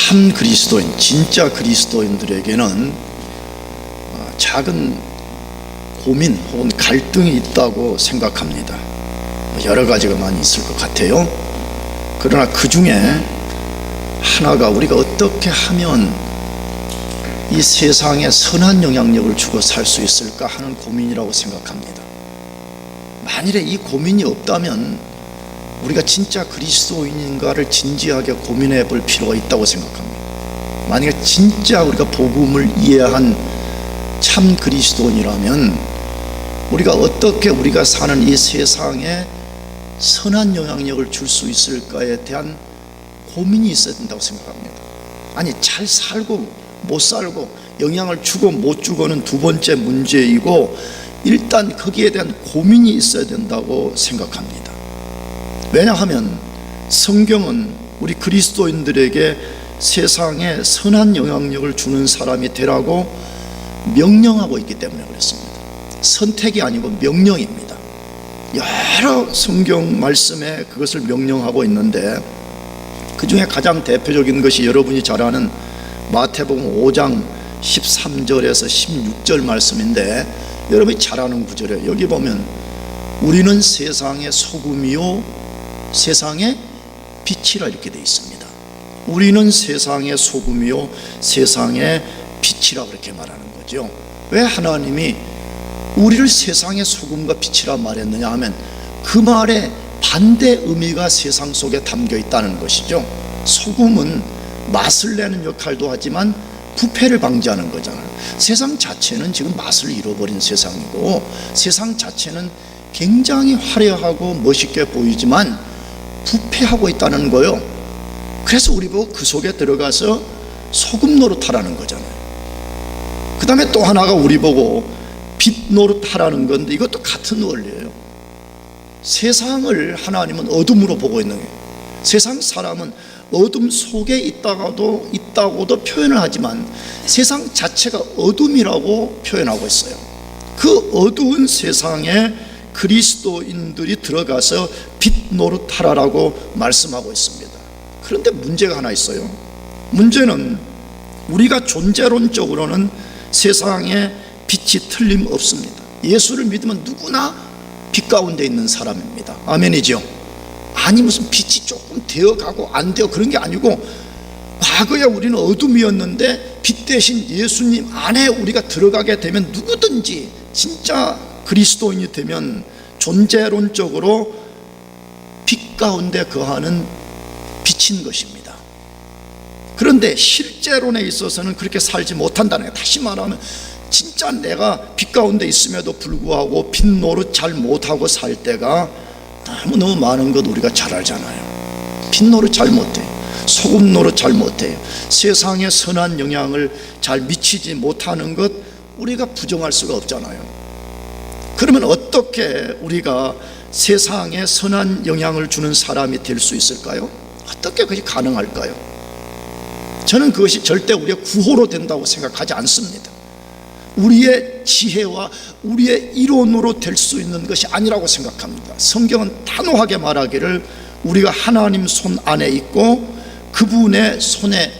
참 그리스도인, 진짜 그리스도인들에게는 작은 고민 혹은 갈등이 있다고 생각합니다. 여러 가지가 많이 있을 것 같아요. 그러나 그 중에 하나가 우리가 어떻게 하면 이 세상에 선한 영향력을 주고 살 수 있을까 하는 고민이라고 생각합니다. 만일에 이 고민이 없다면 우리가 진짜 그리스도인인가를 진지하게 고민해 볼 필요가 있다고 생각합니다. 만약에 진짜 우리가 복음을 이해한 참 그리스도인이라면 우리가 어떻게 우리가 사는 이 세상에 선한 영향력을 줄 수 있을까에 대한 고민이 있어야 된다고 생각합니다. 아니, 잘 살고 못 살고 영향을 주고 못 주고는 두 번째 문제이고 일단 거기에 대한 고민이 있어야 된다고 생각합니다. 왜냐하면 성경은 우리 그리스도인들에게 세상에 선한 영향력을 주는 사람이 되라고 명령하고 있기 때문에 그렇습니다. 선택이 아니고 명령입니다. 여러 성경 말씀에 그것을 명령하고 있는데 그 중에 가장 대표적인 것이 여러분이 잘 아는 마태복음 5장 13절에서 16절 말씀인데, 여러분이 잘 아는 구절이에요. 여기 보면 우리는 세상의 소금이요 세상의 빛이라 이렇게 되어 있습니다. 우리는 세상의 소금이요 세상의 빛이라 그렇게 말하는 거죠. 왜 하나님이 우리를 세상의 소금과 빛이라 말했느냐 하면 그 말에 반대 의미가 세상 속에 담겨 있다는 것이죠. 소금은 맛을 내는 역할도 하지만 부패를 방지하는 거잖아요. 세상 자체는 지금 맛을 잃어버린 세상이고 세상 자체는 굉장히 화려하고 멋있게 보이지만 부패하고 있다는 거요. 그래서 우리 보고 그 속에 들어가서 소금 노릇하라는 거잖아요. 그 다음에 또 하나가 우리 보고 빛 노릇하라는 건데 이것도 같은 원리예요. 세상을 하나님은 어둠으로 보고 있는 거예요. 세상 사람은 어둠 속에 있다고도 표현을 하지만 세상 자체가 어둠이라고 표현하고 있어요. 그 어두운 세상에 그리스도인들이 들어가서 빛 노릇하라라고 말씀하고 있습니다. 그런데 문제가 하나 있어요. 문제는 우리가 존재론적으로는 세상에 빛이 틀림없습니다. 예수를 믿으면 누구나 빛 가운데 있는 사람입니다. 아멘이죠? 아니 무슨 빛이 조금 되어가고 안 되어 그런 게 아니고 과거에 우리는 어둠이었는데 빛 대신 예수님 안에 우리가 들어가게 되면 누구든지 진짜 그리스도인이 되면 존재론적으로 빛 가운데 거하는 빛인 것입니다. 그런데 실제론에 있어서는 그렇게 살지 못한다는 거예요. 다시 말하면 진짜 내가 빛 가운데 있음에도 불구하고 빛 노릇 잘 못하고 살 때가 너무 많은 것 우리가 잘 알잖아요. 빛 노릇 잘 못해요. 소금 노릇 잘 못해요. 세상에 선한 영향을 잘 미치지 못하는 것 우리가 부정할 수가 없잖아요. 그러면 어떻게 우리가 세상에 선한 영향을 주는 사람이 될 수 있을까요? 어떻게 그것이 가능할까요? 저는 그것이 절대 우리의 구호로 된다고 생각하지 않습니다. 우리의 지혜와 우리의 이론으로 될 수 있는 것이 아니라고 생각합니다. 성경은 단호하게 말하기를 우리가 하나님 손 안에 있고 그분의 손에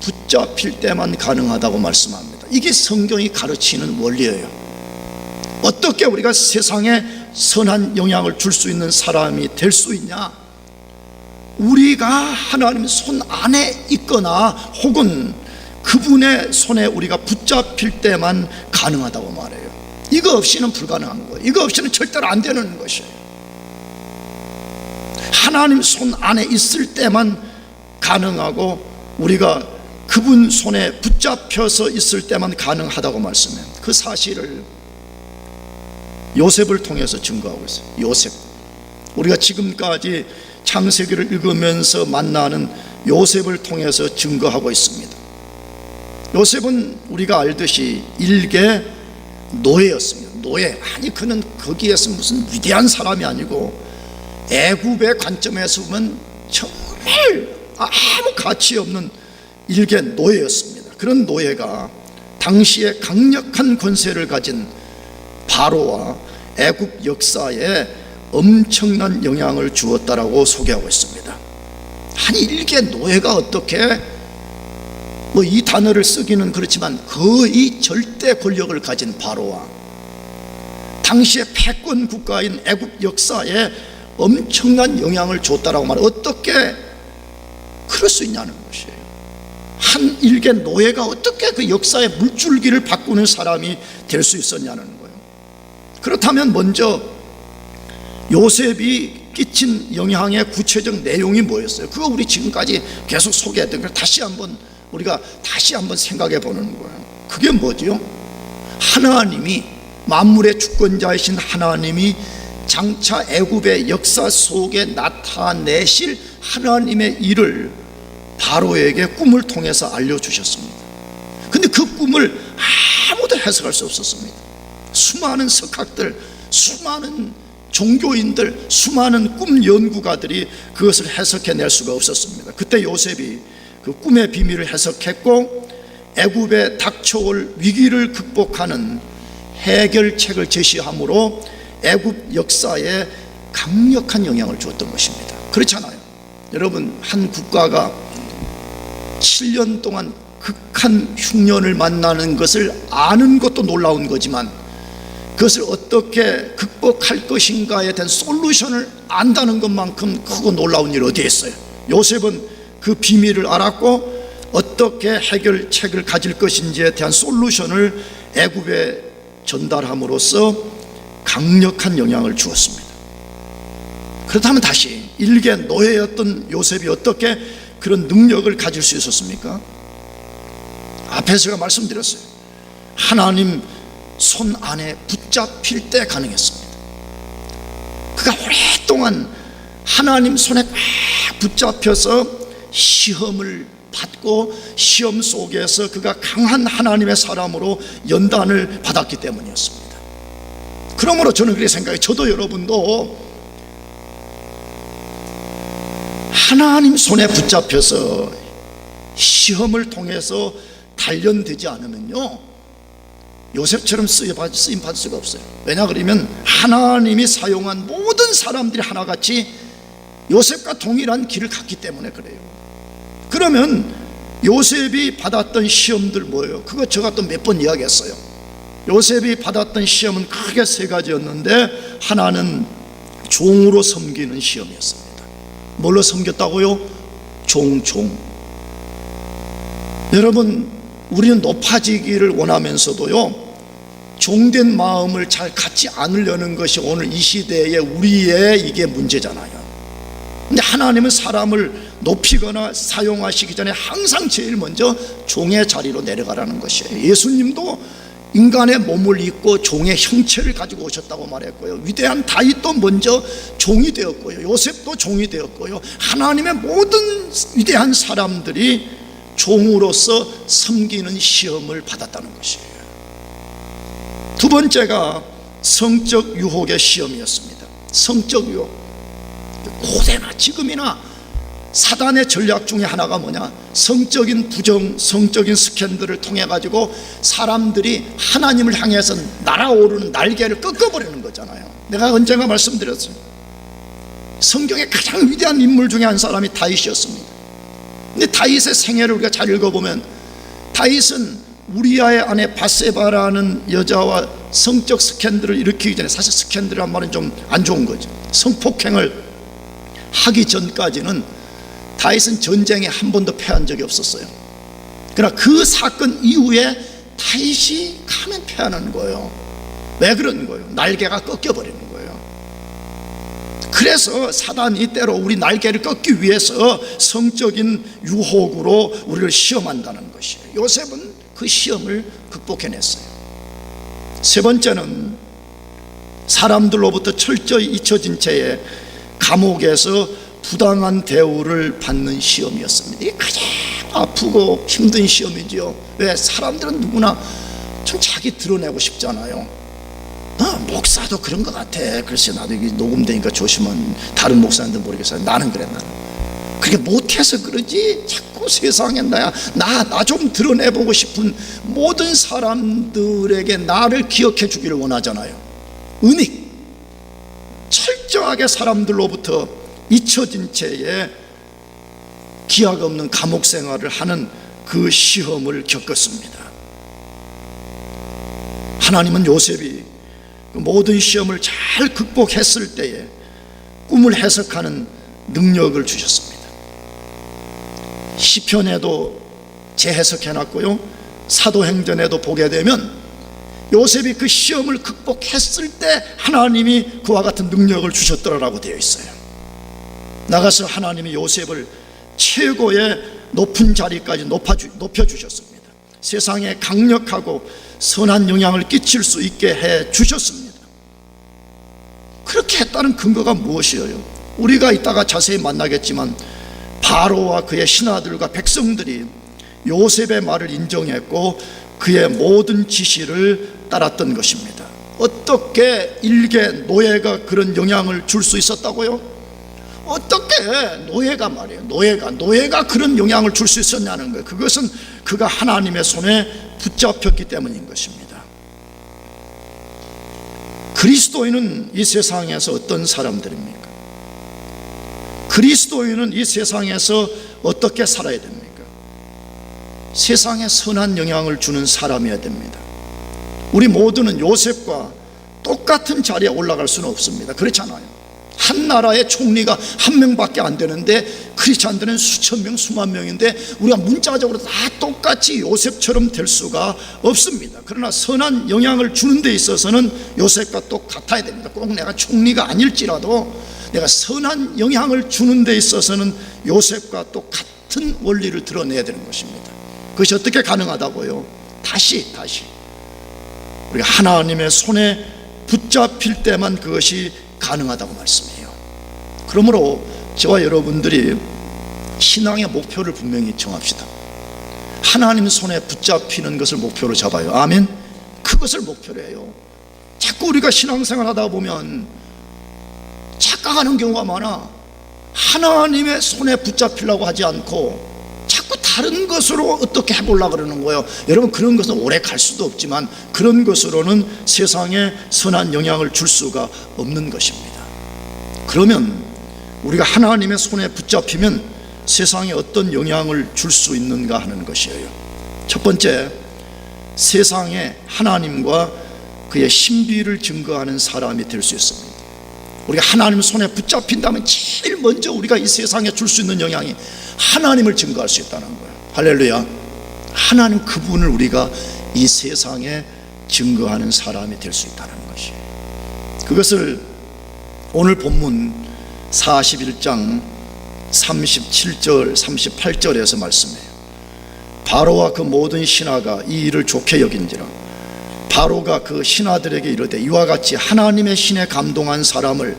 붙잡힐 때만 가능하다고 말씀합니다. 이게 성경이 가르치는 원리예요. 어떻게 우리가 세상에 선한 영향을 줄 수 있는 사람이 될 수 있냐? 우리가 하나님 손 안에 있거나 혹은 그분의 손에 우리가 붙잡힐 때만 가능하다고 말해요. 이거 없이는 불가능한 거예요. 이거 없이는 절대로 안 되는 것이에요. 하나님 손 안에 있을 때만 가능하고 우리가 그분 손에 붙잡혀서 있을 때만 가능하다고 말씀해요. 그 사실을 요셉을 통해서 증거하고 있어요. 요셉, 우리가 지금까지 창세기를 읽으면서 만나는 요셉을 통해서 증거하고 있습니다. 요셉은 우리가 알듯이 일개 노예였습니다. 노예. 아니 그는 거기에서 무슨 위대한 사람이 아니고 애굽의 관점에서 보면 정말 아무 가치 없는 일개 노예였습니다. 그런 노예가 당시에 강력한 권세를 가진 바로와 애굽 역사에 엄청난 영향을 주었다라고 소개하고 있습니다. 아니 일개 노예가 어떻게 뭐 이 단어를 쓰기는 그렇지만 거의 절대 권력을 가진 바로와 당시의 패권 국가인 애굽 역사에 엄청난 영향을 줬다라고 말해요. 어떻게 그럴 수 있냐는 것이에요. 한 일개 노예가 어떻게 그 역사의 물줄기를 바꾸는 사람이 될 수 있었냐는 거예요. 그렇다면 먼저 요셉이 끼친 영향의 구체적 내용이 뭐였어요? 그거 우리 지금까지 계속 소개했던 걸 우리가 다시 한번 생각해 보는 거예요. 그게 뭐지요? 하나님이, 만물의 주권자이신 하나님이 장차 애굽의 역사 속에 나타내실 하나님의 일을 바로에게 꿈을 통해서 알려주셨습니다. 근데 그 꿈을 아무도 해석할 수 없었습니다. 수많은 석학들, 수많은 종교인들, 수많은 꿈 연구가들이 그것을 해석해낼 수가 없었습니다. 그때 요셉이 그 꿈의 비밀을 해석했고 애굽에 닥쳐올 위기를 극복하는 해결책을 제시함으로 애굽 역사에 강력한 영향을 주었던 것입니다. 그렇잖아요. 여러분, 한 국가가 7년 동안 극한 흉년을 만나는 것을 아는 것도 놀라운 거지만 그것을 어떻게 극복할 것인가에 대한 솔루션을 안다는 것만큼 크고 놀라운 일 어디에 있어요? 요셉은 그 비밀을 알았고 어떻게 해결책을 가질 것인지에 대한 솔루션을 애굽에 전달함으로써 강력한 영향을 주었습니다. 그렇다면 다시 일개 노예였던 요셉이 어떻게 그런 능력을 가질 수 있었습니까? 앞에서 제가 말씀드렸어요. 하나님 손 안에 붙잡힐 때 가능했습니다. 그가 오랫동안 하나님 손에 꽉 붙잡혀서 시험을 받고 시험 속에서 그가 강한 하나님의 사람으로 연단을 받았기 때문이었습니다. 그러므로 저는 그렇게 생각해요. 저도 여러분도 하나님 손에 붙잡혀서 시험을 통해서 단련되지 않으면요, 요셉처럼 쓰임 받을 수가 없어요. 왜냐 그러면 하나님이 사용한 모든 사람들이 하나같이 요셉과 동일한 길을 갔기 때문에 그래요. 그러면 요셉이 받았던 시험들 뭐예요? 그거 제가 또 몇 번 이야기했어요. 요셉이 받았던 시험은 크게 세 가지였는데 하나는 종으로 섬기는 시험이었습니다. 뭘로 섬겼다고요? 종. 여러분, 우리는 높아지기를 원하면서도요, 종된 마음을 잘 갖지 않으려는 것이 오늘 이 시대의 우리의 이게 문제잖아요. 근데 하나님은 사람을 높이거나 사용하시기 전에 항상 제일 먼저 종의 자리로 내려가라는 것이에요. 예수님도 인간의 몸을 입고 종의 형체를 가지고 오셨다고 말했고요. 위대한 다윗도 먼저 종이 되었고요. 요셉도 종이 되었고요. 하나님의 모든 위대한 사람들이 종으로서 섬기는 시험을 받았다는 것이에요. 두 번째가 성적 유혹의 시험이었습니다. 성적 유혹. 고대나 지금이나 사단의 전략 중에 하나가 뭐냐? 성적인 부정, 성적인 스캔들을 통해 가지고 사람들이 하나님을 향해서 날아오르는 날개를 꺾어버리는 거잖아요. 내가 언젠가 말씀드렸어요. 성경의 가장 위대한 인물 중에 한 사람이 다윗이었습니다. 근데 다윗의 생애를 우리가 잘 읽어보면 다윗은 우리아의 아내 바세바라는 여자와 성적 스캔들을 일으키기 전에, 사실 스캔들이란 말은 좀 안 좋은 거죠. 성폭행을 하기 전까지는 다윗은 전쟁에 한 번도 패한 적이 없었어요. 그러나 그 사건 이후에 다윗이 가면 패하는 거예요. 왜 그런 거예요? 날개가 꺾여버리는 거예요. 그래서 사단이 때로 우리 날개를 꺾기 위해서 성적인 유혹으로 우리를 시험한다는 것이에요. 요셉은 그 시험을 극복해냈어요. 세 번째는 사람들로부터 철저히 잊혀진 채에 감옥에서 부당한 대우를 받는 시험이었습니다. 이게 가장 아프고 힘든 시험이지요. 왜? 사람들은 누구나 좀 자기 드러내고 싶잖아요. 목사도 그런 것 같아. 글쎄, 나도 이게 녹음되니까 조심은 다른 목사님들 모르겠어요. 나는 그래. 나는 그렇게 못해서 그러지 자꾸 세상에 나 좀 드러내보고 싶은 모든 사람들에게 나를 기억해 주기를 원하잖아요. 은닉, 철저하게 사람들로부터 잊혀진 채에 기약 없는 감옥 생활을 하는 그 시험을 겪었습니다. 하나님은 요셉이 그 모든 시험을 잘 극복했을 때에 꿈을 해석하는 능력을 주셨습니다. 시편에도 재해석해놨고요, 사도행전에도 보게 되면 요셉이 그 시험을 극복했을 때 하나님이 그와 같은 능력을 주셨더라라고 되어 있어요. 나가서 하나님이 요셉을 최고의 높은 자리까지 높여주셨습니다. 세상에 강력하고 선한 영향을 끼칠 수 있게 해 주셨습니다. 그렇게 했다는 근거가 무엇이에요? 우리가 이따가 자세히 만나겠지만 바로와 그의 신하들과 백성들이 요셉의 말을 인정했고 그의 모든 지시를 따랐던 것입니다. 어떻게 일개 노예가 그런 영향을 줄 수 있었다고요? 어떻게 노예가 말이에요, 노예가 그런 영향을 줄 수 있었냐는 거예요. 그것은 그가 하나님의 손에 붙잡혔기 때문인 것입니다. 그리스도인은 이 세상에서 어떤 사람들입니까? 그리스도인은 이 세상에서 어떻게 살아야 됩니까? 세상에 선한 영향을 주는 사람이어야 됩니다. 우리 모두는 요셉과 똑같은 자리에 올라갈 수는 없습니다. 그렇잖아요. 한 나라의 총리가 한 명밖에 안 되는데 크리스찬들은 수천 명, 수만 명인데 우리가 문자적으로 다 똑같이 요셉처럼 될 수가 없습니다. 그러나 선한 영향을 주는 데 있어서는 요셉과 똑같아야 됩니다. 꼭 내가 총리가 아닐지라도 내가 선한 영향을 주는 데 있어서는 요셉과 똑같은 원리를 드러내야 되는 것입니다. 그것이 어떻게 가능하다고요? 다시 우리가 하나님의 손에 붙잡힐 때만 그것이 가능하다고 말씀해요. 그러므로 저와 여러분들이 신앙의 목표를 분명히 정합시다. 하나님 손에 붙잡히는 것을 목표로 잡아요. 아멘. 그것을 목표로 해요. 자꾸 우리가 신앙생활 하다 보면 착각하는 경우가 많아. 하나님의 손에 붙잡히려고 하지 않고 자꾸 다른 것으로 어떻게 해보려고 그러는 거예요. 여러분, 그런 것은 오래 갈 수도 없지만 그런 것으로는 세상에 선한 영향을 줄 수가 없는 것입니다. 그러면 우리가 하나님의 손에 붙잡히면 세상에 어떤 영향을 줄 수 있는가 하는 것이에요. 첫 번째, 세상에 하나님과 그의 신비를 증거하는 사람이 될 수 있습니다. 우리가 하나님 손에 붙잡힌다면 제일 먼저 우리가 이 세상에 줄 수 있는 영향이 하나님을 증거할 수 있다는 거예요. 할렐루야. 하나님 그분을 우리가 이 세상에 증거하는 사람이 될 수 있다는 것이에요. 그것을 오늘 본문 41장 37절 38절에서 말씀해요. 바로와 그 모든 신하가 이 일을 좋게 여긴지라 바로가 그 신하들에게 이르되 이와 같이 하나님의 신에 감동한 사람을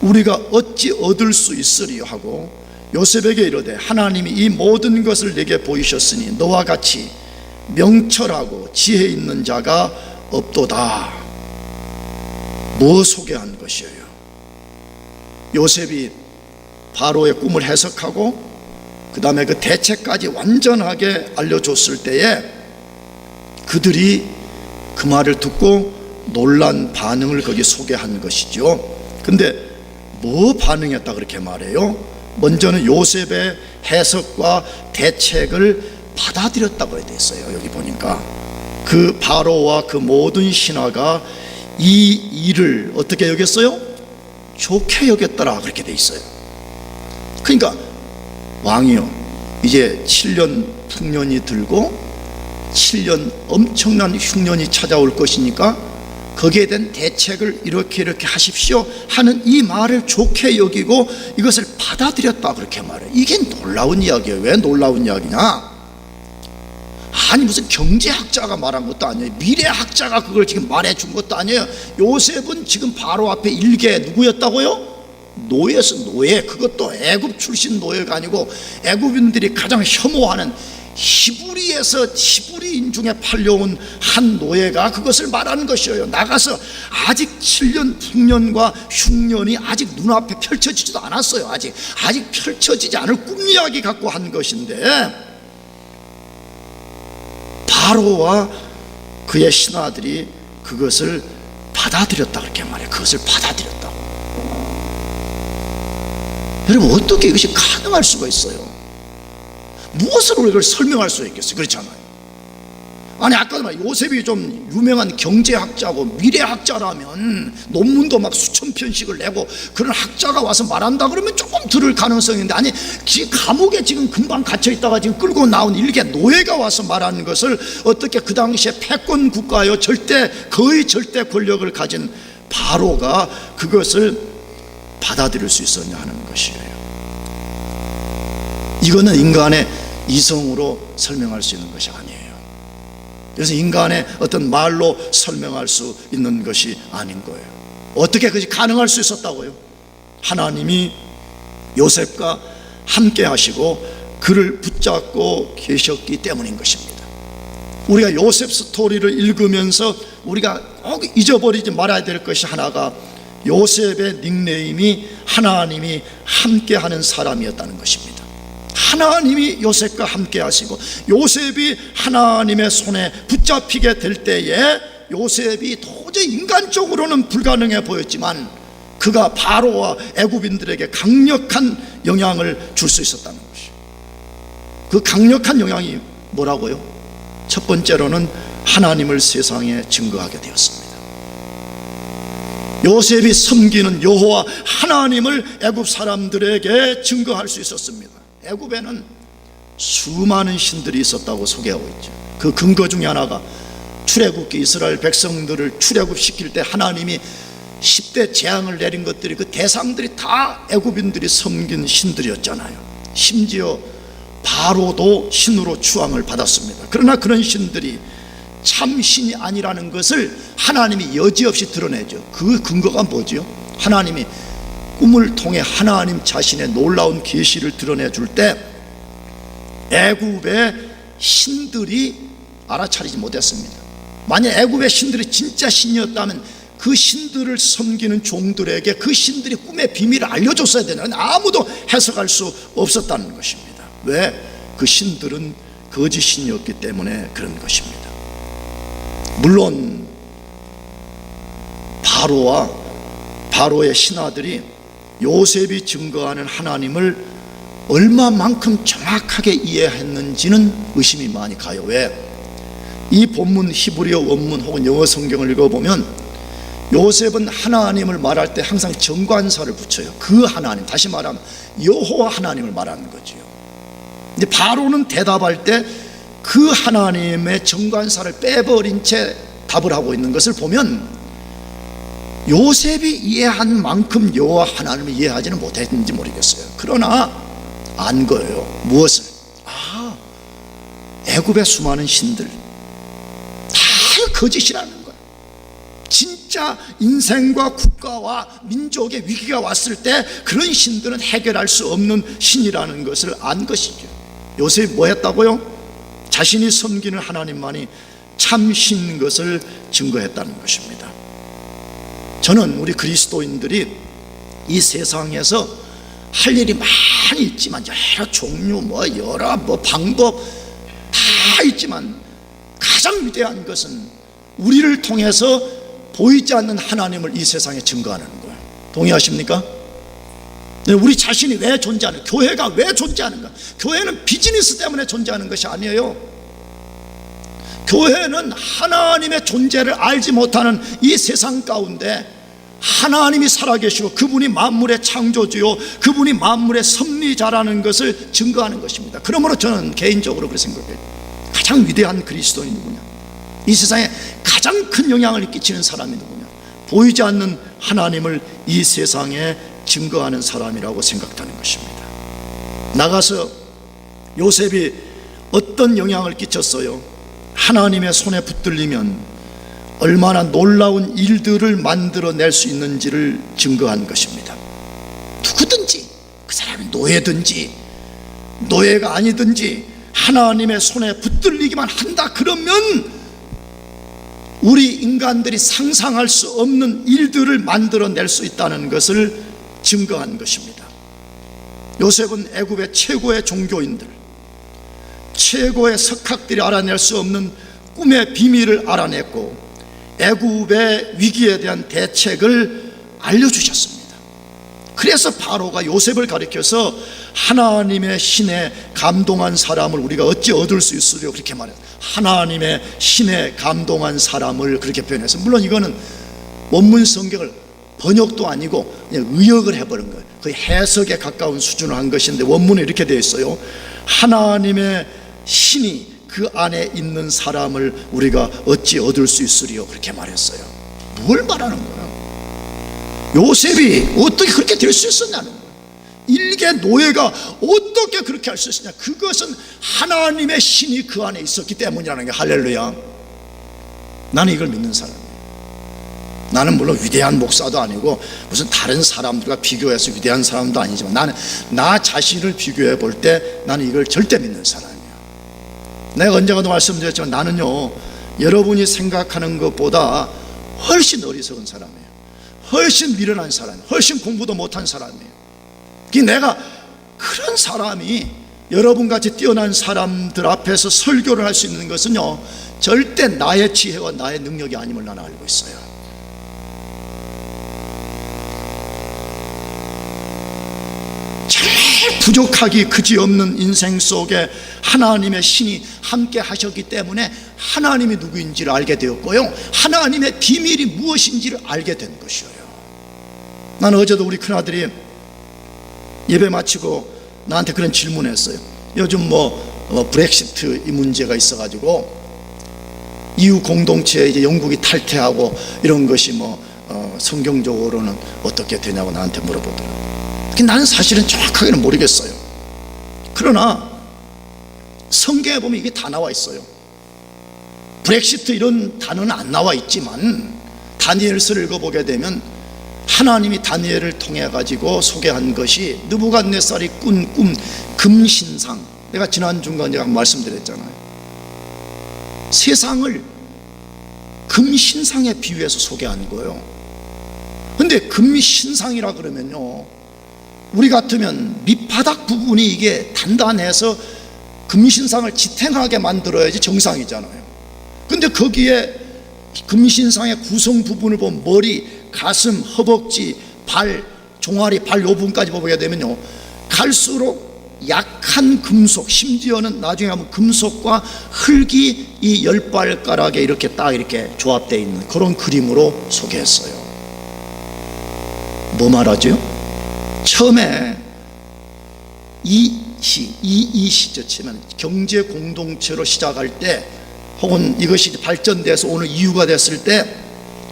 우리가 어찌 얻을 수 있으리요 하고 요셉에게 이르되 하나님이 이 모든 것을 내게 보이셨으니 너와 같이 명철하고 지혜 있는 자가 없도다. 뭐 소개한 것이에요? 요셉이 바로의 꿈을 해석하고 그 다음에 그 대책까지 완전하게 알려줬을 때에 그들이 그 말을 듣고 놀란 반응을 거기 소개한 것이죠. 근데 뭐 반응했다 그렇게 말해요? 먼저는 요셉의 해석과 대책을 받아들였다고 되어 있어요. 여기 보니까 그 바로와 그 모든 신하가 이 일을 어떻게 여겼어요? 좋게 여겼더라 그렇게 되어 있어요. 그러니까 왕이요, 이제 7년 풍년이 들고 7년 엄청난 흉년이 찾아올 것이니까 거기에 대한 대책을 이렇게 하십시오 하는 이 말을 좋게 여기고 이것을 받아들였다 그렇게 말해요. 이게 놀라운 이야기예요. 왜 놀라운 이야기냐? 아니 무슨 경제학자가 말한 것도 아니에요. 미래학자가 그걸 지금 말해준 것도 아니에요. 요셉은 지금 바로 앞에 일개 누구였다고요? 노예였어. 노예. 그것도 애굽 출신 노예가 아니고 애굽인들이 가장 혐오하는 히브리인 중에 팔려온 한 노예가 그것을 말하는 것이에요. 나가서 아직 7년 풍년과 흉년이 아직 눈앞에 펼쳐지지도 않았어요. 아직 펼쳐지지 않을 꿈 이야기 갖고 한 것인데 바로와 그의 신하들이 그것을 받아들였다 그렇게 말해요. 그것을 받아들였다고. 여러분, 어떻게 이것이 가능할 수가 있어요? 무엇으로 이걸 설명할 수 있겠어요? 그렇잖아요. 아니 아까도 말 요셉이 좀 유명한 경제학자고 미래학자라면 논문도 막 수천 편씩을 내고 그런 학자가 와서 말한다 그러면 조금 들을 가능성이 있는데, 아니 감옥에 지금 금방 갇혀 있다가 지금 끌고 나온 일개 노예가 와서 말하는 것을 어떻게 그 당시에 패권 국가요 거의 절대 권력을 가진 바로가 그것을 받아들일 수 있었냐 하는 것이에요. 이거는 인간의 이성으로 설명할 수 있는 것이 아니에요. 그래서 인간의 어떤 말로 설명할 수 있는 것이 아닌 거예요. 어떻게 그것이 가능할 수 있었다고요? 하나님이 요셉과 함께 하시고 그를 붙잡고 계셨기 때문인 것입니다. 우리가 요셉 스토리를 읽으면서 우리가 꼭 잊어버리지 말아야 될 것이 하나가, 요셉의 닉네임이 하나님이 함께하는 사람이었다는 것입니다. 하나님이 요셉과 함께 하시고 요셉이 하나님의 손에 붙잡히게 될 때에 요셉이 도저히 인간적으로는 불가능해 보였지만 그가 바로와 애굽인들에게 강력한 영향을 줄 수 있었다는 것이에요. 그 강력한 영향이 뭐라고요? 첫 번째로는 하나님을 세상에 증거하게 되었습니다. 요셉이 섬기는 여호와 하나님을 애굽 사람들에게 증거할 수 있었습니다. 애굽에는 수많은 신들이 있었다고 소개하고 있죠. 그 근거 중에 하나가 출애굽기 이스라엘 백성들을 출애굽시킬 때 하나님이 10대 재앙을 내린 것들이, 그 대상들이 다 애굽인들이 섬긴 신들이었잖아요. 심지어 바로도 신으로 추앙을 받았습니다. 그러나 그런 신들이 참 신이 아니라는 것을 하나님이 여지없이 드러내죠. 그 근거가 뭐죠? 하나님이 꿈을 통해 하나님 자신의 놀라운 계시를 드러내줄 때 애굽의 신들이 알아차리지 못했습니다. 만약 애굽의 신들이 진짜 신이었다면 그 신들을 섬기는 종들에게 그 신들이 꿈의 비밀을 알려줬어야 되는, 아무도 해석할 수 없었다는 것입니다. 왜? 그 신들은 거짓 신이었기 때문에 그런 것입니다. 물론 바로의 신하들이 요셉이 증거하는 하나님을 얼마만큼 정확하게 이해했는지는 의심이 많이 가요. 왜? 이 본문 히브리어 원문 혹은 영어 성경을 읽어보면 요셉은 하나님을 말할 때 항상 정관사를 붙여요. 그 하나님, 다시 말하면 여호와 하나님을 말하는 거죠. 근데 바로는 대답할 때 그 하나님의 정관사를 빼버린 채 답을 하고 있는 것을 보면 요셉이 이해한 만큼 여호와 하나님을 이해하지는 못했는지 모르겠어요. 그러나 안 거예요. 무엇을? 애굽의 수많은 신들 다 거짓이라는 거예요. 진짜 인생과 국가와 민족의 위기가 왔을 때 그런 신들은 해결할 수 없는 신이라는 것을 안 것이죠. 요셉이 뭐 했다고요? 자신이 섬기는 하나님만이 참 신인 것을 증거했다는 것입니다. 저는 우리 그리스도인들이 이 세상에서 할 일이 많이 있지만, 여러 종류 여러 방법 다 있지만 가장 위대한 것은 우리를 통해서 보이지 않는 하나님을 이 세상에 증거하는 거예요. 동의하십니까? 우리 자신이 왜 존재하는가? 교회가 왜 존재하는가? 교회는 비즈니스 때문에 존재하는 것이 아니에요. 교회는 하나님의 존재를 알지 못하는 이 세상 가운데 하나님이 살아계시고 그분이 만물의 창조주요 그분이 만물의 섭리자라는 것을 증거하는 것입니다. 그러므로 저는 개인적으로 그렇게 생각해요. 가장 위대한 그리스도인이 누구냐? 이 세상에 가장 큰 영향을 끼치는 사람이 누구냐? 보이지 않는 하나님을 이 세상에 증거하는 사람이라고 생각하는 것입니다. 나가서 요셉이 어떤 영향을 끼쳤어요? 하나님의 손에 붙들리면 얼마나 놀라운 일들을 만들어낼 수 있는지를 증거한 것입니다. 누구든지, 그 사람이 노예든지 노예가 아니든지 하나님의 손에 붙들리기만 한다 그러면 우리 인간들이 상상할 수 없는 일들을 만들어낼 수 있다는 것을 증거한 것입니다. 요셉은 애굽의 최고의 종교인들, 최고의 석학들이 알아낼 수 없는 꿈의 비밀을 알아냈고 애굽의 위기에 대한 대책을 알려주셨습니다. 그래서 바로가 요셉을 가리켜서 하나님의 신에 감동한 사람을 우리가 어찌 얻을 수 있으리요? 그렇게 말해요. 하나님의 신에 감동한 사람을 그렇게 표현해서, 물론 이거는 원문 성경을 번역도 아니고 그냥 의역을 해버린 거예요. 거의 해석에 가까운 수준을 한 것인데, 원문에 이렇게 되어 있어요. 하나님의 신이 그 안에 있는 사람을 우리가 어찌 얻을 수 있으리요? 그렇게 말했어요. 뭘 말하는 거야? 요셉이 어떻게 그렇게 될 수 있었냐는 거야. 일개 노예가 어떻게 그렇게 할 수 있었냐? 그것은 하나님의 신이 그 안에 있었기 때문이라는 게, 할렐루야. 나는 이걸 믿는 사람이에요. 나는 물론 위대한 목사도 아니고 무슨 다른 사람들과 비교해서 위대한 사람도 아니지만, 나는 나 자신을 비교해 볼 때 나는 이걸 절대 믿는 사람이에요. 내가 언젠가도 말씀드렸지만, 나는요, 여러분이 생각하는 것보다 훨씬 어리석은 사람이에요. 훨씬 미련한 사람이에요. 훨씬 공부도 못한 사람이에요. 내가 그런 사람이 여러분같이 뛰어난 사람들 앞에서 설교를 할 수 있는 것은요, 절대 나의 지혜와 나의 능력이 아님을 나는 알고 있어요. 정말 부족하기 그지없는 인생 속에 하나님의 신이 함께 하셨기 때문에 하나님이 누구인지를 알게 되었고요, 하나님의 비밀이 무엇인지를 알게 된 것이에요. 나는 어제도 우리 큰아들이 예배 마치고 나한테 그런 질문을 했어요. 요즘 브렉시트 이 문제가 있어가지고 EU 공동체에 이제 영국이 탈퇴하고 이런 것이 성경적으로는 어떻게 되냐고 나한테 물어보더라고요. 나는 사실은 정확하게는 모르겠어요. 그러나 성경에 보면 이게 다 나와 있어요. 브렉시트 이런 단어는 안 나와 있지만, 다니엘서를 읽어보게 되면 하나님이 다니엘을 통해 가지고 소개한 것이 느부갓네살이 꾼 꿈 금신상. 내가 지난 중간에 말씀드렸잖아요. 세상을 금신상에 비유해서 소개한 거예요. 근데 금신상이라 그러면요, 우리 같으면 밑바닥 부분이 이게 단단해서 금신상을 지탱하게 만들어야지 정상이잖아요. 근데 거기에 금신상의 구성 부분을 보면 머리, 가슴, 허벅지, 발, 종아리, 발 요 부분까지 보게 되면요, 갈수록 약한 금속, 심지어는 나중에 하면 금속과 흙이 이 10발가락에 이렇게 딱 이렇게 조합되어 있는 그런 그림으로 소개했어요. 뭐 말하죠? 처음에 이시죠 치면 경제 공동체로 시작할 때, 혹은 이것이 발전돼서 오늘 이유가 됐을 때,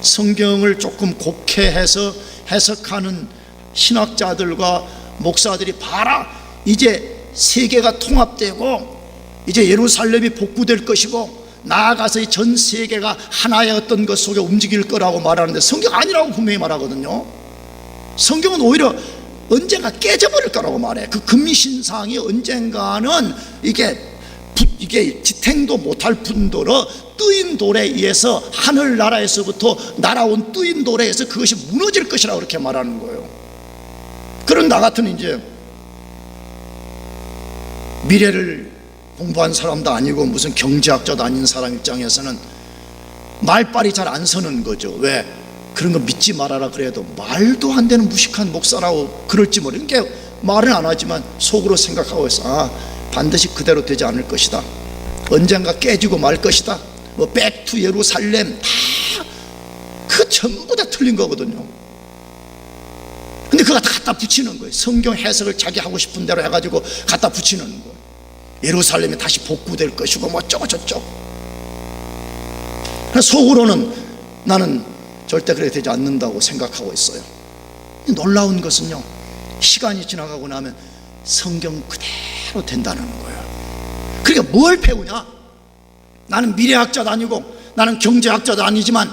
성경을 조금 곡해해서 해석하는 신학자들과 목사들이, 봐라, 이제 세계가 통합되고 이제 예루살렘이 복구될 것이고 나아가서 전 세계가 하나의 어떤 것 속에 움직일 거라고 말하는데, 성경 아니라고 분명히 말하거든요. 성경은 오히려 언젠가 깨져버릴 거라고 말해. 그 금신상이 언젠가는 이게 지탱도 못할 뿐더러 뜨인 돌에 의해서, 하늘나라에서부터 날아온 뜨인 돌에 의해서 그것이 무너질 것이라고 그렇게 말하는 거예요. 그런 나 같은 이제 미래를 공부한 사람도 아니고 무슨 경제학자도 아닌 사람 입장에서는 말빨이 잘 안 서는 거죠. 왜? 그런 거 믿지 말아라 그래도 말도 안 되는 무식한 목사라고 그럴지 모르겠어요. 그러니까 말은 안 하지만 속으로 생각하고 있어. 반드시 그대로 되지 않을 것이다. 언젠가 깨지고 말 것이다. 백투 예루살렘, 그 전부 다 틀린 거거든요. 근데 그거 다 갖다 붙이는 거예요. 성경 해석을 자기 하고 싶은 대로 해가지고 갖다 붙이는 거예요. 예루살렘이 다시 복구될 것이고 뭐 어쩌고 저쩌고. 속으로는 나는 절대 그렇게 되지 않는다고 생각하고 있어요. 놀라운 것은요, 시간이 지나가고 나면 성경 그대로 된다는 거예요. 그러니까 뭘 배우냐? 나는 미래학자도 아니고 나는 경제학자도 아니지만,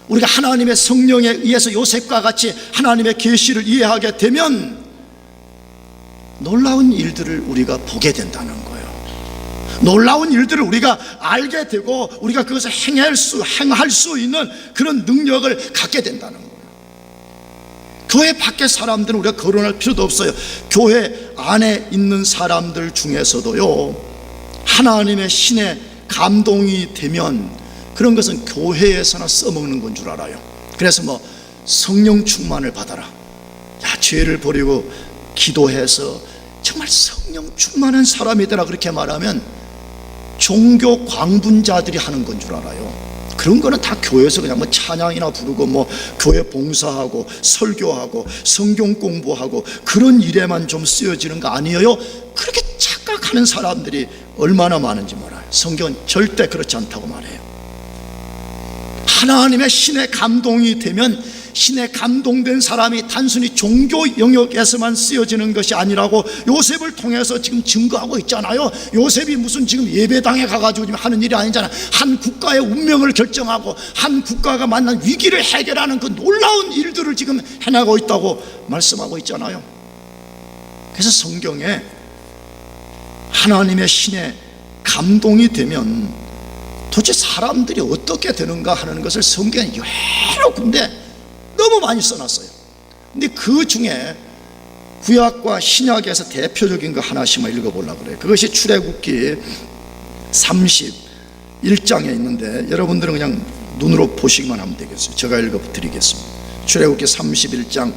우리가 하나님의 성령에 의해서 요셉과 같이 하나님의 계시를 이해하게 되면 놀라운 일들을 우리가 보게 된다는 거예요. 놀라운 일들을 우리가 알게 되고 우리가 그것을 행할 수 있는 그런 능력을 갖게 된다는 거예요. 교회 밖의 사람들은 우리가 거론할 필요도 없어요. 교회 안에 있는 사람들 중에서도요, 하나님의 신에 감동이 되면 그런 것은 교회에서나 써먹는 건 줄 알아요. 그래서 성령 충만을 받아라. 죄를 버리고 기도해서 정말 성령 충만한 사람이 되라 그렇게 말하면 종교 광분자들이 하는 건 줄 알아요. 그런 거는 다 교회에서 그냥 뭐 찬양이나 부르고 뭐 교회 봉사하고 설교하고 성경 공부하고 그런 일에만 좀 쓰여지는 거 아니에요? 그렇게 착각하는 사람들이 얼마나 많은지 몰라요. 성경은 절대 그렇지 않다고 말해요. 하나님의 신의 감동이 되면 신의 감동된 사람이 단순히 종교 영역에서만 쓰여지는 것이 아니라고 요셉을 통해서 지금 증거하고 있잖아요. 요셉이 무슨 지금 예배당에 가가지고 지금 하는 일이 아니잖아요. 한 국가의 운명을 결정하고 한 국가가 만난 위기를 해결하는 그 놀라운 일들을 지금 해나가고 있다고 말씀하고 있잖아요. 그래서 성경에 하나님의 신의 감동이 되면 도대체 사람들이 어떻게 되는가 하는 것을 성경에 여러 군데 너무 많이 써놨어요. 근데 그 중에 구약과 신약에서 대표적인 거 하나씩만 읽어보려고 그래요. 그것이 출애굽기 31장에 있는데 여러분들은 그냥 눈으로 보시기만 하면 되겠어요. 제가 읽어드리겠습니다. 출애굽기 31장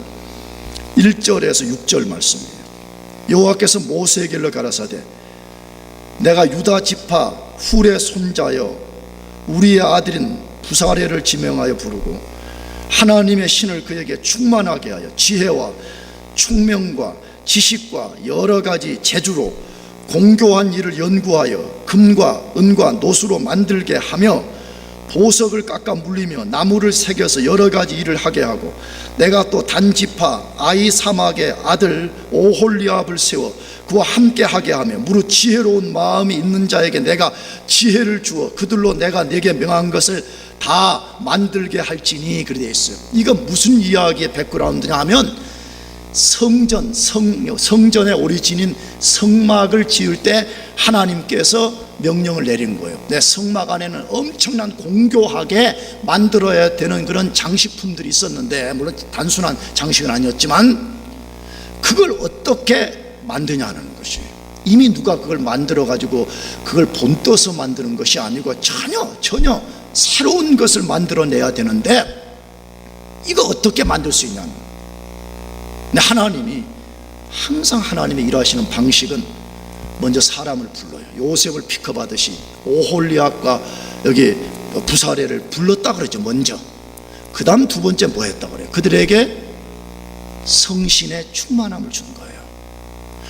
1절에서 6절 말씀이에요. 여호와께서 모세에게 가라사대 내가 유다 지파 훌의 손자여 우리의 아들인 부사레를 지명하여 부르고 하나님의 신을 그에게 충만하게 하여 지혜와 총명과 지식과 여러 가지 재주로 공교한 일을 연구하여 금과 은과 노수로 만들게 하며 보석을 깎아 물리며 나무를 새겨서 여러 가지 일을 하게 하고 내가 또 단지파 아이사막의 아들 오홀리압을 세워 그와 함께 하게 하며 무릇 지혜로운 마음이 있는 자에게 내가 지혜를 주어 그들로 내가 내게 명한 것을 다 만들게 할지니 그렇게 되어 있어요. 이건 무슨 이야기의 백그라운드냐 하면 성전의 오리진인 성막을 지을 때 하나님께서 명령을 내린 거예요. 내 성막 안에는 엄청난 공교하게 만들어야 되는 그런 장식품들이 있었는데 물론 단순한 장식은 아니었지만 그걸 어떻게 만드냐는 것이에요. 이미 누가 그걸 만들어 가지고 그걸 본떠서 만드는 것이 아니고 전혀 새로운 것을 만들어내야 되는데 이거 어떻게 만들 수 있냐는 거예요. 근데 하나님이 항상 하나님의 일하시는 방식은 먼저 사람을 불러요. 요셉을 픽업하듯이 오홀리압과 여기 부사레를 불렀다 그러죠. 먼저 그 다음 두 번째 뭐 했다 그래요? 그들에게 성신의 충만함을 준 거예요.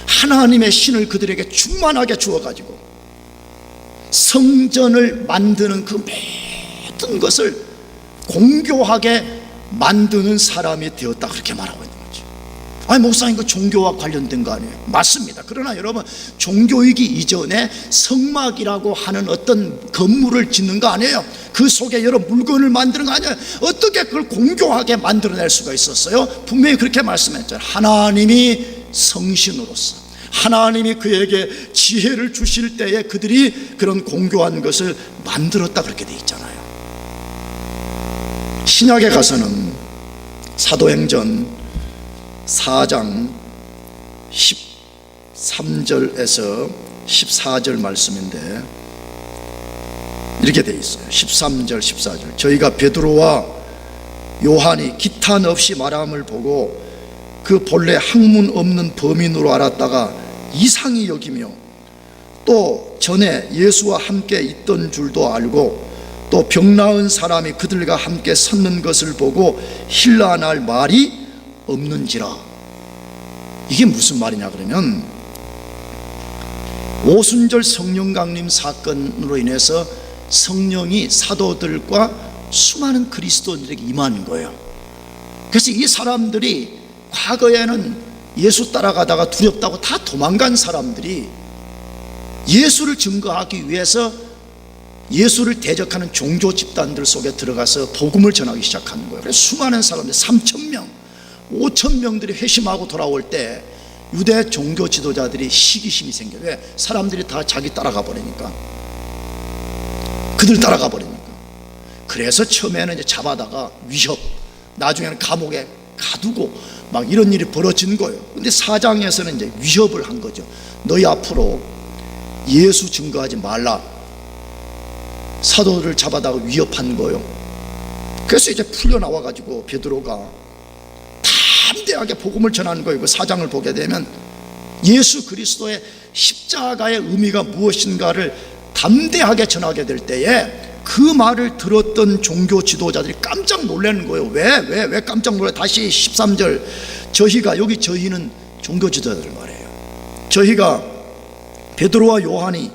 하나님의 신을 그들에게 충만하게 주어가지고 성전을 만드는 그 모든 것을 공교하게 만드는 사람이 되었다 그렇게 말하고 있는 거죠. 아니 목사님 그 종교와 관련된 거 아니에요? 맞습니다. 그러나 여러분 종교이기 이전에 성막이라고 하는 어떤 건물을 짓는 거 아니에요? 그 속에 여러 물건을 만드는 거 아니에요? 어떻게 그걸 공교하게 만들어낼 수가 있었어요? 분명히 그렇게 말씀했잖아요. 하나님이 성신으로서 하나님이 그에게 지혜를 주실 때에 그들이 그런 공교한 것을 만들었다 그렇게 돼 있잖아요. 신약에 가서는 사도행전 4장 13절에서 14절 말씀인데 이렇게 돼 있어요. 13절 14절 저희가 베드로와 요한이 기탄 없이 말함을 보고 그 본래 학문 없는 범인으로 알았다가 이상히 여기며 또 전에 예수와 함께 있던 줄도 알고 또 병 나은 사람이 그들과 함께 섰는 것을 보고 힐난할 말이 없는지라. 이게 무슨 말이냐 그러면 오순절 성령 강림 사건으로 인해서 성령이 사도들과 수많은 그리스도인들에게 임하는 거예요. 그래서 이 사람들이 과거에는 예수 따라가다가 두렵다고 다 도망간 사람들이 예수를 증거하기 위해서 예수를 대적하는 종교 집단들 속에 들어가서 복음을 전하기 시작하는 거예요. 그래서 수많은 사람들 3,000명 5,000명들이 회심하고 돌아올 때 유대 종교 지도자들이 시기심이 생겨요. 왜? 사람들이 다 자기 따라가 버리니까, 그들 따라가 버리니까. 그래서 처음에는 이제 잡아다가 위협, 나중에는 감옥에 가두고 막 이런 일이 벌어진 거예요. 근데 4장에서는 이제 위협을 한 거죠. 너희 앞으로 예수 증거하지 말라. 사도들을 잡아다가 위협한 거예요. 그래서 이제 풀려나와 가지고 베드로가 담대하게 복음을 전하는 거예요. 그 4장을 보게 되면 예수 그리스도의 십자가의 의미가 무엇인가를 담대하게 전하게 될 때에 그 말을 들었던 종교 지도자들이 깜짝 놀라는 거예요. 왜 깜짝 놀라요? 다시 13절, 저희가, 여기 저희는 종교 지도자들 말이에요. 저희가 베드로와 요한이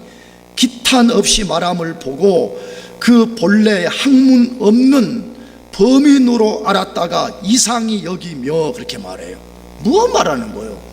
기탄 없이 말함을 보고 그 본래 학문 없는 범인으로 알았다가 이상히 여기며, 그렇게 말해요. 무엇 말하는 거예요?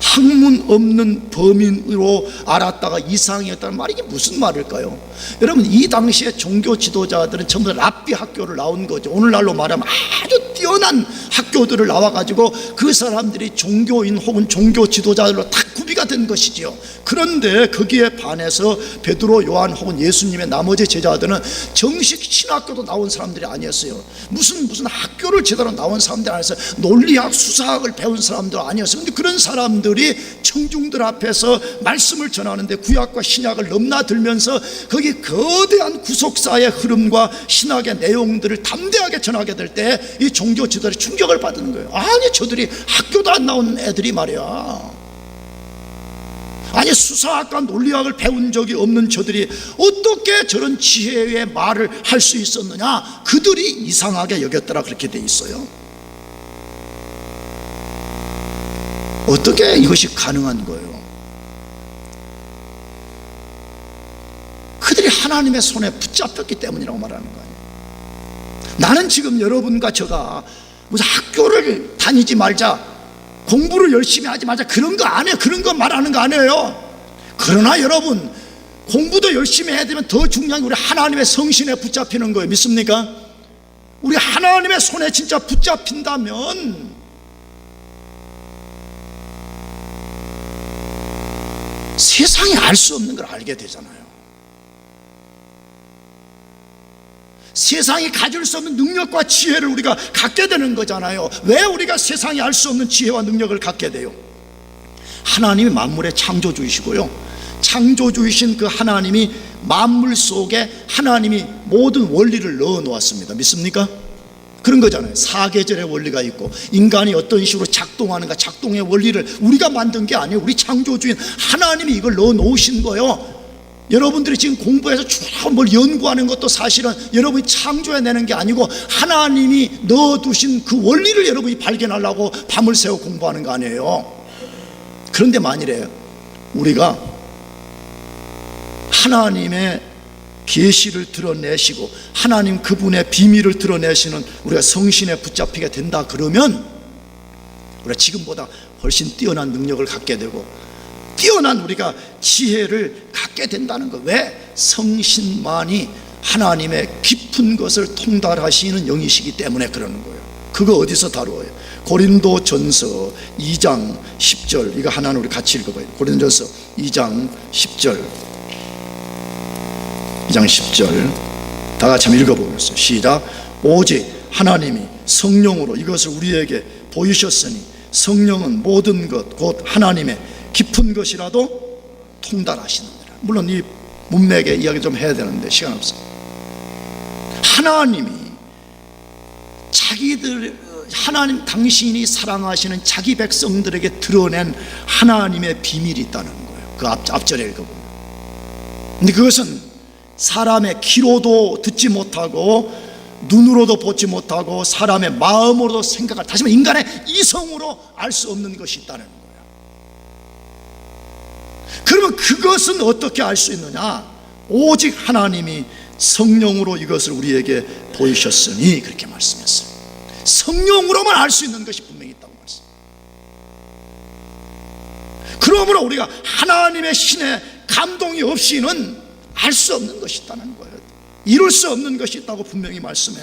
학문 없는 범인으로 알았다가 이상이었다는 말이, 이게 무슨 말일까요? 여러분, 이 당시에 종교 지도자들은 전부 다 랍비 학교를 나온 거죠. 오늘날로 말하면 아주 뛰어난 학교들을 나와가지고 그 사람들이 종교인 혹은 종교 지도자들로 다 구비가 된 것이지요. 그런데 거기에 반해서 베드로, 요한 혹은 예수님의 나머지 제자들은 정식 신학교도 나온 사람들이 아니었어요. 무슨 학교를 제대로 나온 사람들이 아니었어요. 논리학, 수사학을 배운 사람들 아니었어요. 근데 그런 사람들이 청중들 앞에서 말씀을 전하는데 구약과 신약을 넘나들면서 거기 거대한 구속사의 흐름과 신학의 내용들을 담대하게 전하게 될 때 이 종교 지도자들이 충격을 받는 거예요. 아니, 저들이 학교도 안 나온 애들이 말이야. 아니, 수사학과 논리학을 배운 적이 없는 저들이 어떻게 저런 지혜의 말을 할 수 있었느냐? 그들이 이상하게 여겼더라, 그렇게 돼 있어요. 어떻게 이것이 가능한 거예요? 그들이 하나님의 손에 붙잡혔기 때문이라고 말하는 거 아니에요. 나는 지금 여러분과 저가 무슨 학교를 다니지 말자, 공부를 열심히 하지 말자, 그런 거 안 해요. 그런 거 말하는 거 아니에요. 그러나 여러분, 공부도 열심히 해야 되면 더 중요한 게 우리 하나님의 성신에 붙잡히는 거예요. 믿습니까? 우리 하나님의 손에 진짜 붙잡힌다면 세상이 알 수 없는 걸 알게 되잖아요. 세상이 가질 수 없는 능력과 지혜를 우리가 갖게 되는 거잖아요. 왜 우리가 세상이 알 수 없는 지혜와 능력을 갖게 돼요? 하나님이 만물의 창조주이시고요, 창조주이신 그 하나님이 만물 속에 하나님이 모든 원리를 넣어 놓았습니다. 믿습니까? 그런 거잖아요. 사계절의 원리가 있고 인간이 어떤 식으로 작동하는가, 작동의 원리를 우리가 만든 게 아니에요. 우리 창조주인 하나님이 이걸 넣어 놓으신 거예요. 여러분들이 지금 공부해서 쭉 뭘 연구하는 것도 사실은 여러분이 창조해내는 게 아니고 하나님이 넣어두신 그 원리를 여러분이 발견하려고 밤을 새워 공부하는 거 아니에요. 그런데 만일에 우리가 하나님의 계시를 드러내시고 하나님 그분의 비밀을 드러내시는 우리가 성신에 붙잡히게 된다 그러면 우리가 지금보다 훨씬 뛰어난 능력을 갖게 되고 뛰어난 우리가 지혜를 갖게 된다는 거. 왜? 성신만이 하나님의 깊은 것을 통달하시는 영이시기 때문에 그러는 거예요. 그거 어디서 다루어요? 고린도전서 2장 10절, 이거 하나는 우리 같이 읽어봐요. 고린도전서 2장 10절, 2장 10절 다 같이 한번 읽어보겠습니다. 시작. 오직 하나님이 성령으로 이것을 우리에게 보이셨으니 성령은 모든 것 곧 하나님의 깊은 것이라도 통달하시느니라. 물론 이 문맥의 이야기 좀 해야 되는데 시간 없어요. 하나님이 하나님 당신이 사랑하시는 자기 백성들에게 드러낸 하나님의 비밀이 있다는 거예요. 그 앞절에 읽어보면. 근데 그것은 사람의 귀로도 듣지 못하고 눈으로도 보지 못하고 사람의 마음으로도 생각할, 다시 말해 인간의 이성으로 알 수 없는 것이 있다는 거예요. 그러면 그것은 어떻게 알 수 있느냐? 오직 하나님이 성령으로 이것을 우리에게 보이셨으니, 그렇게 말씀했어요. 성령으로만 알 수 있는 것이 분명히 있다고 말씀합니다. 그러므로 우리가 하나님의 신의 감동이 없이는 알 수 없는 것이 있다는 거예요. 이룰 수 없는 것이 있다고 분명히 말씀해.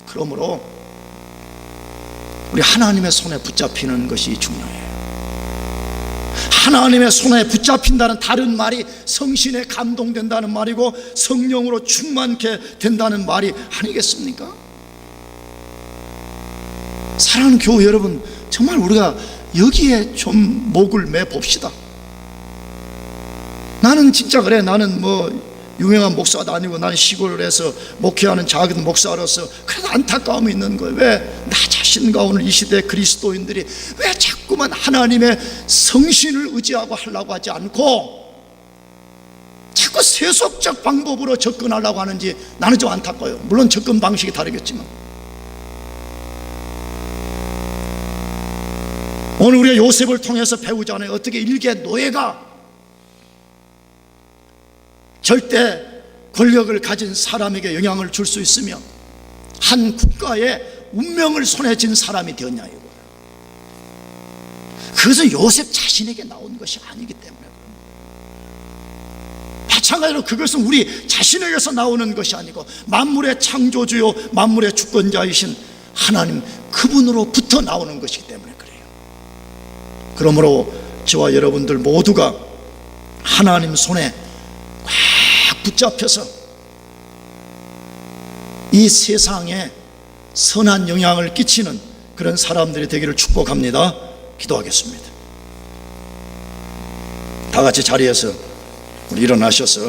그러므로 우리 하나님의 손에 붙잡히는 것이 중요해요. 하나님의 손에 붙잡힌다는 다른 말이 성신에 감동된다는 말이고 성령으로 충만케 된다는 말이 아니겠습니까? 사랑하는 교회 여러분, 정말 우리가 여기에 좀 목을 매 봅시다. 나는 진짜 그래. 나는 뭐 유명한 목사도 아니고 나는 시골에서 목회하는 작은 목사로서 그래도 안타까움이 있는 거예요. 왜? 나 자신 신과 오늘 이 시대 그리스도인들이 왜 자꾸만 하나님의 성신을 의지하고 하려고 하지 않고 자꾸 세속적 방법으로 접근하려고 하는지 나는 좀 안타까워요. 물론 접근 방식이 다르겠지만 오늘 우리가 요셉을 통해서 배우잖아요. 어떻게 일개 노예가 절대 권력을 가진 사람에게 영향을 줄 수 있으며 한 국가의 운명을 손에 쥔 사람이 되었냐 이거. 그것은 요셉 자신에게 나온 것이 아니기 때문에 마찬가지로 그것은 우리 자신에게서 나오는 것이 아니고 만물의 창조주요 만물의 주권자이신 하나님 그분으로부터 나오는 것이기 때문에 그래요. 그러므로 저와 여러분들 모두가 하나님 손에 꽉 붙잡혀서 이 세상에 선한 영향을 끼치는 그런 사람들이 되기를 축복합니다. 기도하겠습니다. 다 같이 자리에서 우리 일어나셔서